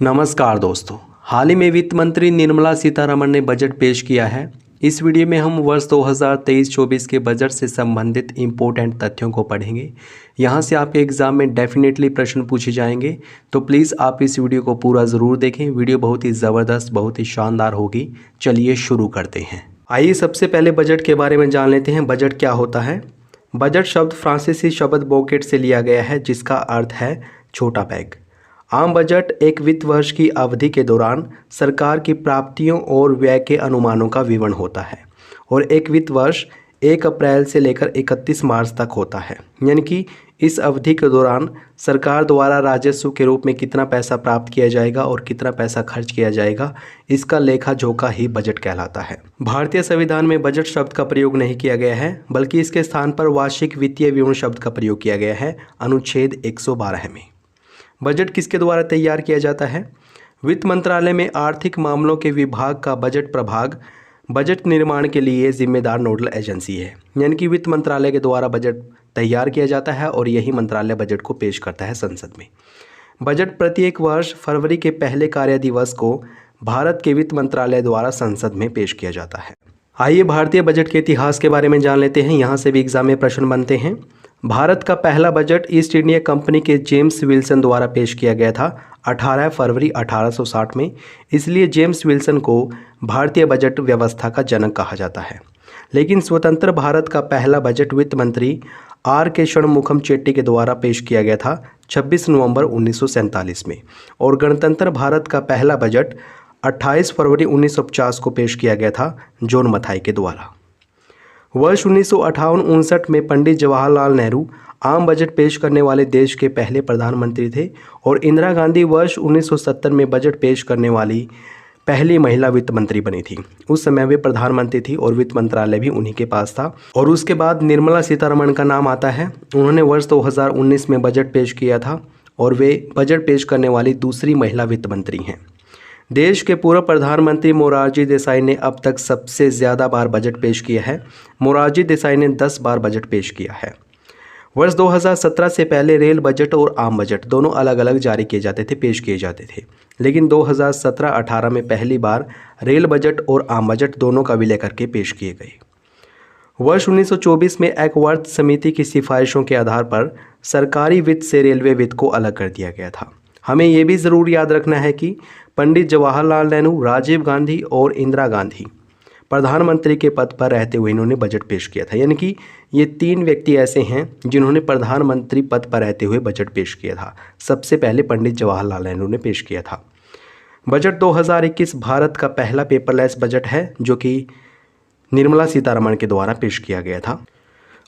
नमस्कार दोस्तों। हाल ही में वित्त मंत्री निर्मला सीतारमण ने बजट पेश किया है। इस वीडियो में हम वर्ष 2023-24 के बजट से संबंधित इम्पोर्टेंट तथ्यों को पढ़ेंगे। यहां से आपके एग्ज़ाम में डेफिनेटली प्रश्न पूछे जाएंगे, तो प्लीज़ आप इस वीडियो को पूरा ज़रूर देखें। वीडियो बहुत ही ज़बरदस्त, बहुत ही शानदार होगी। चलिए शुरू करते हैं। आइए सबसे पहले बजट के बारे में जान लेते हैं। बजट क्या होता है। बजट शब्द फ्रांसीसी शब्द बॉकेट से लिया गया है, जिसका अर्थ है छोटा बैग। आम बजट एक वित्त वर्ष की अवधि के दौरान सरकार की प्राप्तियों और व्यय के अनुमानों का विवरण होता है और एक वित्त वर्ष 1 अप्रैल से लेकर 31 मार्च तक होता है। यानी कि इस अवधि के दौरान सरकार द्वारा राजस्व के रूप में कितना पैसा प्राप्त किया जाएगा और कितना पैसा खर्च किया जाएगा, इसका लेखा जोखा ही बजट कहलाता है। भारतीय संविधान में बजट शब्द का प्रयोग नहीं किया गया है, बल्कि इसके स्थान पर वार्षिक वित्तीय विवरण शब्द का प्रयोग किया गया है अनुच्छेद 112 में। बजट किसके द्वारा तैयार किया जाता है। वित्त मंत्रालय में आर्थिक मामलों के विभाग का बजट प्रभाग बजट निर्माण के लिए जिम्मेदार नोडल एजेंसी है। यानी कि वित्त मंत्रालय के द्वारा बजट तैयार किया जाता है और यही मंत्रालय बजट को पेश करता है संसद में। बजट प्रत्येक वर्ष फरवरी के पहले कार्य दिवस को भारत के वित्त मंत्रालय द्वारा संसद में पेश किया जाता है। आइए भारतीय बजट के इतिहास के बारे में जान लेते हैं। यहाँ से भी एग्जाम में प्रश्न बनते हैं। भारत का पहला बजट ईस्ट इंडिया कंपनी के जेम्स विल्सन द्वारा पेश किया गया था 18 फरवरी 1860 में। इसलिए जेम्स विल्सन को भारतीय बजट व्यवस्था का जनक कहा जाता है। लेकिन स्वतंत्र भारत का पहला बजट वित्त मंत्री आर के षणमुखम चेट्टी के द्वारा पेश किया गया था 26 नवंबर 1947 में। और गणतंत्र भारत का पहला बजट 28 फरवरी 1950 को पेश किया गया था जॉन मथाई के द्वारा। वर्ष 1958-59 में पंडित जवाहरलाल नेहरू आम बजट पेश करने वाले देश के पहले प्रधानमंत्री थे और इंदिरा गांधी वर्ष 1970 में बजट पेश करने वाली पहली महिला वित्त मंत्री बनी थी। उस समय वे प्रधानमंत्री थी और वित्त मंत्रालय भी उन्हीं के पास था। और उसके बाद निर्मला सीतारमण का नाम आता है। उन्होंने वर्ष 2019 में बजट पेश किया था और वे बजट पेश करने वाली दूसरी महिला वित्त मंत्री हैं। देश के पूर्व प्रधानमंत्री मोरारजी देसाई ने अब तक सबसे ज़्यादा बार बजट पेश किया है। मोरारजी देसाई ने 10 बार बजट पेश किया है। वर्ष 2017 से पहले रेल बजट और आम बजट दोनों अलग अलग जारी किए जाते थे, पेश किए जाते थे। लेकिन 2017-18 में पहली बार रेल बजट और आम बजट दोनों का विलय करके पेश किए गए। वर्ष 1924 में एकवर्थ समिति की सिफारिशों के आधार पर सरकारी वित्त से रेलवे वित्त को अलग कर दिया गया था। हमें यह भी ज़रूर याद रखना है कि पंडित जवाहरलाल नेहरू, राजीव गांधी और इंदिरा गांधी प्रधानमंत्री के पद पर रहते हुए इन्होंने बजट पेश किया था। यानी कि ये 3 व्यक्ति ऐसे हैं जिन्होंने प्रधानमंत्री पद पर रहते हुए बजट पेश किया था। सबसे पहले पंडित जवाहरलाल नेहरू ने पेश किया था। बजट 2021 भारत का पहला पेपरलेस बजट है, जो कि निर्मला सीतारमण के द्वारा पेश किया गया था।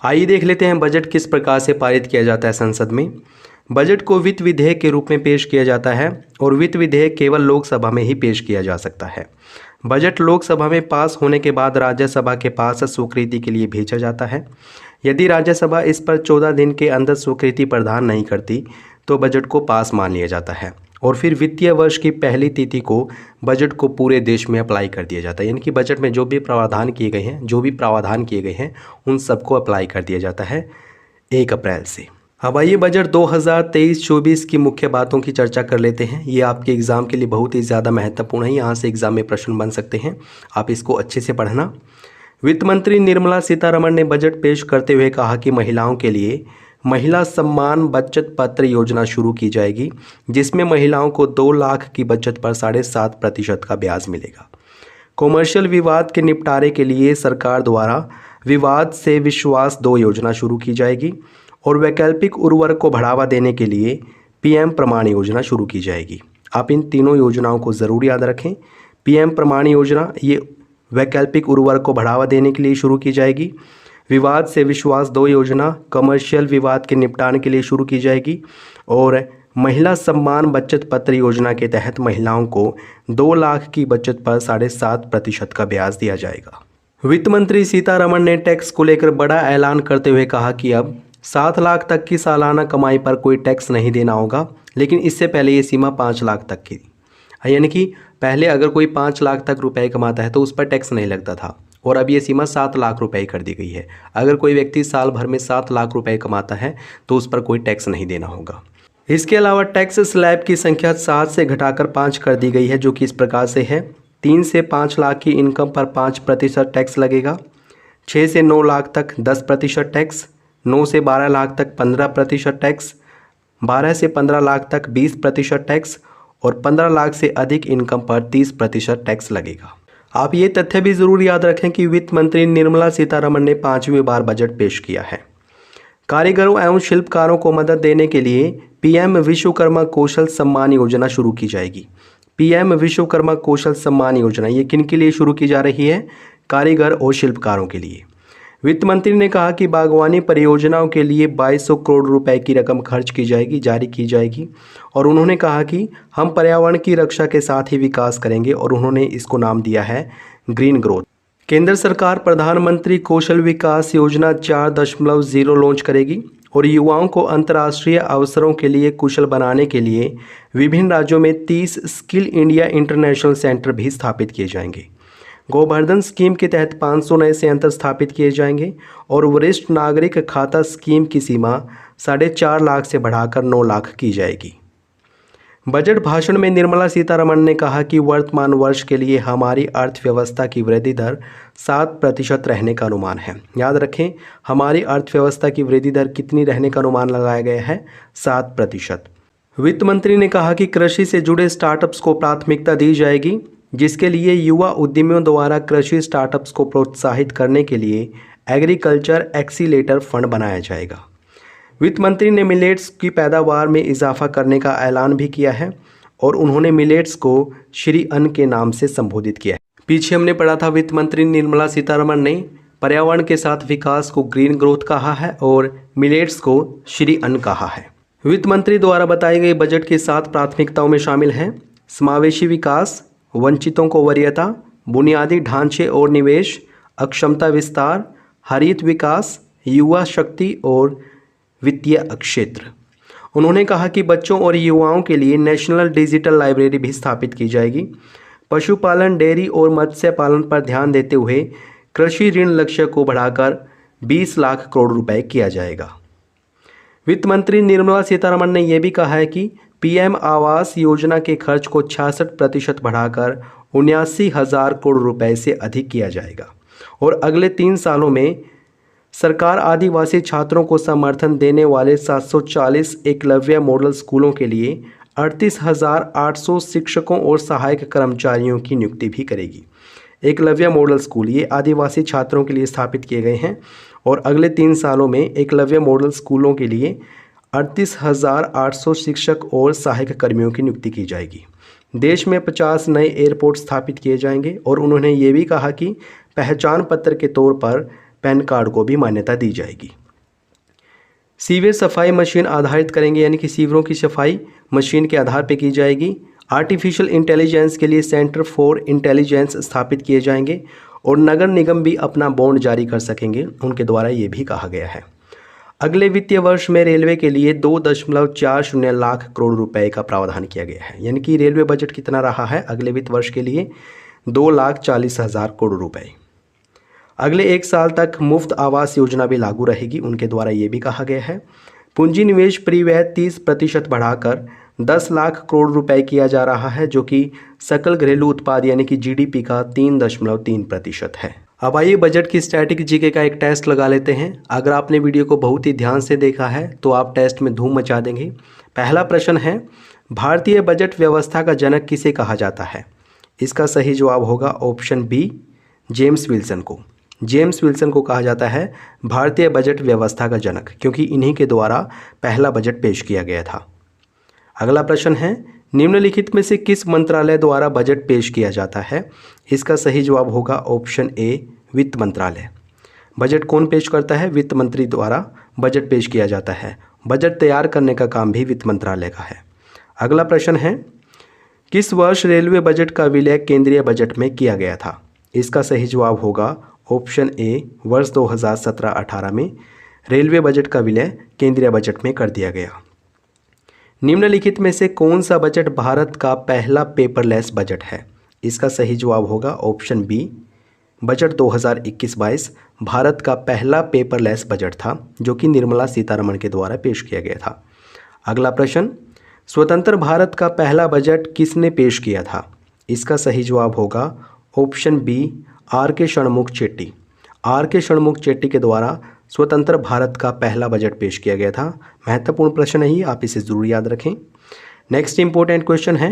आइए देख लेते हैं बजट किस प्रकार से पारित किया जाता है संसद में। बजट को वित्त विधेयक के रूप में पेश किया जाता है और वित्त विधेयक केवल लोकसभा में ही पेश किया जा सकता है। बजट लोकसभा में पास होने के बाद राज्यसभा के पास स्वीकृति के लिए भेजा जाता है। यदि राज्यसभा इस पर 14 दिन के अंदर स्वीकृति प्रदान नहीं करती तो बजट को पास मान लिया जाता है और फिर वित्तीय वर्ष की पहली तिथि को बजट को पूरे देश में अप्लाई कर दिया जाता है। यानी कि बजट में जो भी प्रावधान किए गए हैं उन सबको अप्लाई कर दिया जाता है 1 अप्रैल से। अब आइए बजट 2023-24 की मुख्य बातों की चर्चा कर लेते हैं। ये आपके एग्ज़ाम के लिए बहुत ही ज़्यादा महत्वपूर्ण है। यहाँ से एग्ज़ाम में प्रश्न बन सकते हैं, आप इसको अच्छे से पढ़ना। वित्त मंत्री निर्मला सीतारमण ने बजट पेश करते हुए कहा कि महिलाओं के लिए महिला सम्मान बचत पत्र योजना शुरू की जाएगी, जिसमें महिलाओं को 2 लाख की बचत पर 7.5% का ब्याज मिलेगा। कॉमर्शियल विवाद के निपटारे के लिए सरकार द्वारा विवाद से विश्वास 2 योजना शुरू की जाएगी और वैकल्पिक उर्वरक को बढ़ावा देने के लिए पीएम प्रमाण योजना शुरू की जाएगी। आप इन तीनों योजनाओं को ज़रूर याद रखें। पीएम प्रमाण योजना ये वैकल्पिक उर्वरक को बढ़ावा देने के लिए शुरू की जाएगी। विवाद से विश्वास 2 योजना कमर्शियल विवाद के निपटान के लिए शुरू की जाएगी और महिला सम्मान बचत पत्र योजना के तहत महिलाओं को 2 लाख की बचत पर 7.5% का ब्याज दिया जाएगा। वित्त मंत्री सीतारमण ने टैक्स को लेकर बड़ा ऐलान करते हुए कहा कि अब 7 लाख तक की सालाना कमाई पर कोई टैक्स नहीं देना होगा, लेकिन इससे पहले ये सीमा 5 लाख तक की थी। यानी कि पहले अगर कोई 5 लाख तक रुपए कमाता है तो उस पर टैक्स नहीं लगता था और अब ये सीमा 7 लाख रुपए कर दी गई है। अगर कोई व्यक्ति साल भर में 7 लाख रुपए कमाता है तो उस पर कोई टैक्स नहीं देना होगा। इसके अलावा टैक्स स्लैब की संख्या 7 से घटाकर 5 कर दी गई है, जो कि इस प्रकार से है। 3 से 5 लाख की इनकम पर 5% टैक्स लगेगा। 6 से 9 लाख तक 10% टैक्स। 9 से 12 लाख तक 15% टैक्स। 12 से 15 लाख तक 20% टैक्स और 15 लाख से अधिक इनकम पर 30% टैक्स लगेगा। आप ये तथ्य भी ज़रूर याद रखें कि वित्त मंत्री निर्मला सीतारमण ने 5वीं बार बजट पेश किया है। कारीगरों एवं शिल्पकारों को मदद देने के लिए पीएम विश्वकर्मा कौशल सम्मान योजना शुरू की जाएगी। पीएम विश्वकर्मा कौशल सम्मान योजना ये किन के लिए शुरू की जा रही है? कारीगर और शिल्पकारों के लिए। वित्त मंत्री ने कहा कि बागवानी परियोजनाओं के लिए 2200 करोड़ रुपए की रकम खर्च की जाएगी और उन्होंने कहा कि हम पर्यावरण की रक्षा के साथ ही विकास करेंगे और उन्होंने इसको नाम दिया है ग्रीन ग्रोथ। केंद्र सरकार प्रधानमंत्री कौशल विकास योजना 4.0 लॉन्च करेगी और युवाओं को अंतर्राष्ट्रीय अवसरों के लिए कुशल बनाने के लिए विभिन्न राज्यों में 30 स्किल इंडिया इंटरनेशनल सेंटर भी स्थापित किए जाएंगे। गोवर्धन स्कीम के तहत 500 नए सेंटर स्थापित किए जाएंगे और वरिष्ठ नागरिक खाता स्कीम की सीमा 4.5 लाख से बढ़ाकर 9 लाख की जाएगी। बजट भाषण में निर्मला सीतारमण ने कहा कि वर्तमान वर्ष के लिए हमारी अर्थव्यवस्था की वृद्धि दर 7% रहने का अनुमान है। याद रखें, हमारी अर्थव्यवस्था की वृद्धि दर कितनी रहने का अनुमान लगाया गया है? 7%। वित्त मंत्री ने कहा कि कृषि से जुड़े स्टार्टअप्स को प्राथमिकता दी जाएगी, जिसके लिए युवा उद्यमियों द्वारा कृषि स्टार्टअप्स को प्रोत्साहित करने के लिए एग्रीकल्चर एक्सीलेटर फंड बनाया जाएगा। वित्त मंत्री ने मिलेट्स की पैदावार में इजाफा करने का ऐलान भी किया है और उन्होंने मिलेट्स को श्री अन्न के नाम से संबोधित किया है। पीछे हमने पढ़ा था वित्त मंत्री निर्मला सीतारमण ने पर्यावरण के साथ विकास को ग्रीन ग्रोथ कहा है और मिलेट्स को श्री अन्न कहा है। वित्त मंत्री द्वारा बताई गई बजट की 7 प्राथमिकताओं में शामिल हैं समावेशी विकास, वंचितों को वरीयता, बुनियादी ढांचे और निवेश, अक्षमता विस्तार, हरित विकास, युवा शक्ति और वित्तीय क्षेत्र। उन्होंने कहा कि बच्चों और युवाओं के लिए नेशनल डिजिटल लाइब्रेरी भी स्थापित की जाएगी। पशुपालन, डेयरी और मत्स्य पालन पर ध्यान देते हुए कृषि ऋण लक्ष्य को बढ़ाकर 20 लाख करोड़ रुपए किया जाएगा। वित्त मंत्री निर्मला सीतारमण ने यह भी कहा है कि पीएम आवास योजना के खर्च को 66% बढ़ाकर 79,000 करोड़ रुपए से अधिक किया जाएगा और अगले 3 सालों में सरकार आदिवासी छात्रों को समर्थन देने वाले 740 एकलव्य मॉडल स्कूलों के लिए 38,800 शिक्षकों और सहायक कर्मचारियों की नियुक्ति भी करेगी। एकलव्य मॉडल स्कूल ये आदिवासी छात्रों के लिए स्थापित किए गए हैं और अगले 3 सालों में एकलव्य मॉडल स्कूलों के लिए 38,800 शिक्षक और सहायक कर्मियों की नियुक्ति की जाएगी। देश में 50 नए एयरपोर्ट स्थापित किए जाएंगे और उन्होंने ये भी कहा कि पहचान पत्र के तौर पर पैन कार्ड को भी मान्यता दी जाएगी। सीवेज सफाई मशीन आधारित करेंगे, यानी कि सीवरों की सफाई मशीन के आधार पर की जाएगी। आर्टिफिशियल इंटेलिजेंस के लिए सेंटर फॉर इंटेलिजेंस स्थापित किए जाएंगे और नगर निगम भी अपना बॉन्ड जारी कर सकेंगे, उनके द्वारा ये भी कहा गया है। अगले वित्तीय वर्ष में रेलवे के लिए 2.40 लाख करोड़ रुपए का प्रावधान किया गया है, यानी कि रेलवे बजट कितना रहा है अगले वित्त वर्ष के लिए? 2,40,000 करोड़ रुपए। अगले 1 साल तक मुफ्त आवास योजना भी लागू रहेगी, उनके द्वारा ये भी कहा गया है। पूंजी निवेश परिव्यय 30% बढ़ाकर 10 लाख करोड़ रुपए किया जा रहा है, जो कि सकल घरेलू उत्पाद यानी कि जीडीपी का 3.3% है। अब आइए बजट की स्टैटिक जीके का एक टेस्ट लगा लेते हैं। अगर आपने वीडियो को बहुत ही ध्यान से देखा है तो आप टेस्ट में धूम मचा देंगे। पहला प्रश्न है, भारतीय बजट व्यवस्था का जनक किसे कहा जाता है? इसका सही जवाब होगा ऑप्शन बी, जेम्स विल्सन को। जेम्स विल्सन को कहा जाता है भारतीय बजट व्यवस्था का जनक, क्योंकि इन्हीं के द्वारा पहला बजट पेश किया गया था। अगला प्रश्न है, निम्नलिखित में से किस मंत्रालय द्वारा बजट पेश किया जाता है? इसका सही जवाब होगा ऑप्शन ए, वित्त मंत्रालय। बजट कौन पेश करता है? वित्त मंत्री द्वारा बजट पेश किया जाता है। बजट तैयार करने का काम भी वित्त मंत्रालय का है। अगला प्रश्न है, किस वर्ष रेलवे बजट का विलय केंद्रीय बजट में किया गया था? इसका सही जवाब होगा ऑप्शन ए, वर्ष 2017-18 में रेलवे बजट का विलय केंद्रीय बजट में कर दिया गया। निम्नलिखित में से कौन सा बजट भारत का पहला पेपरलेस बजट है? इसका सही जवाब होगा ऑप्शन बी, बजट 2021-22 भारत का पहला पेपरलेस बजट था, जो कि निर्मला सीतारमण के द्वारा पेश किया गया था। अगला प्रश्न, स्वतंत्र भारत का पहला बजट किसने पेश किया था? इसका सही जवाब होगा ऑप्शन बी, आर के षणमुख चेट्टी। आर के षणमुख चेट्टी के द्वारा स्वतंत्र भारत का पहला बजट पेश किया गया था। महत्वपूर्ण प्रश्न है, आप इसे जरूर याद रखें। नेक्स्ट इंपॉर्टेंट क्वेश्चन है,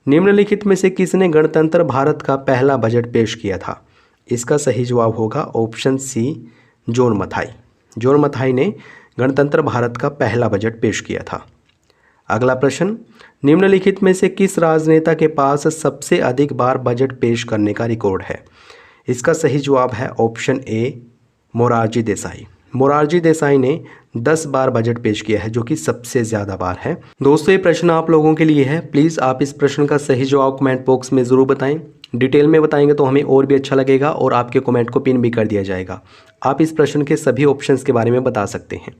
निम्नलिखित में से किसने गणतंत्र भारत का पहला बजट पेश किया था? इसका सही जवाब होगा ऑप्शन सी, जॉन मथाई। जॉन मथाई ने गणतंत्र भारत का पहला बजट पेश किया था। अगला प्रश्न, निम्नलिखित में से किस राजनेता के पास सबसे अधिक बार बजट पेश करने का रिकॉर्ड है? इसका सही जवाब है ऑप्शन ए, मोरारजी देसाई। मोरारजी देसाई ने 10 बार बजट पेश किया है, जो कि सबसे ज़्यादा बार है। दोस्तों, ये प्रश्न आप लोगों के लिए है। प्लीज़ आप इस प्रश्न का सही जवाब कमेंट बॉक्स में ज़रूर बताएं। डिटेल में बताएंगे तो हमें और भी अच्छा लगेगा और आपके कमेंट को पिन भी कर दिया जाएगा। आप इस प्रश्न के सभी ऑप्शंस के बारे में बता सकते हैं।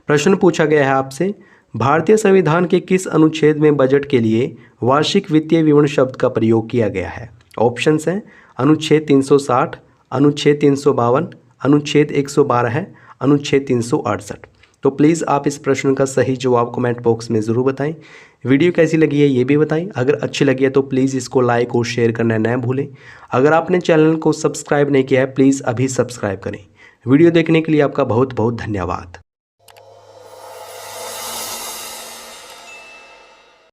प्रश्न पूछा गया है आपसे, भारतीय संविधान के किस अनुच्छेद में बजट के लिए वार्षिक वित्तीय विवरण शब्द का प्रयोग किया गया है? ऑप्शंस हैं अनुच्छेद 360, अनुच्छेद 352, अनुच्छेद 112 है, अनुच्छेद 368। तो प्लीज़ आप इस प्रश्न का सही जवाब कमेंट बॉक्स में ज़रूर बताएं। वीडियो कैसी लगी है ये भी बताएं। अगर अच्छी लगी है तो प्लीज़ इसको लाइक और शेयर करना न भूलें। अगर आपने चैनल को सब्सक्राइब नहीं किया है प्लीज़ अभी सब्सक्राइब करें। वीडियो देखने के लिए आपका बहुत बहुत धन्यवाद।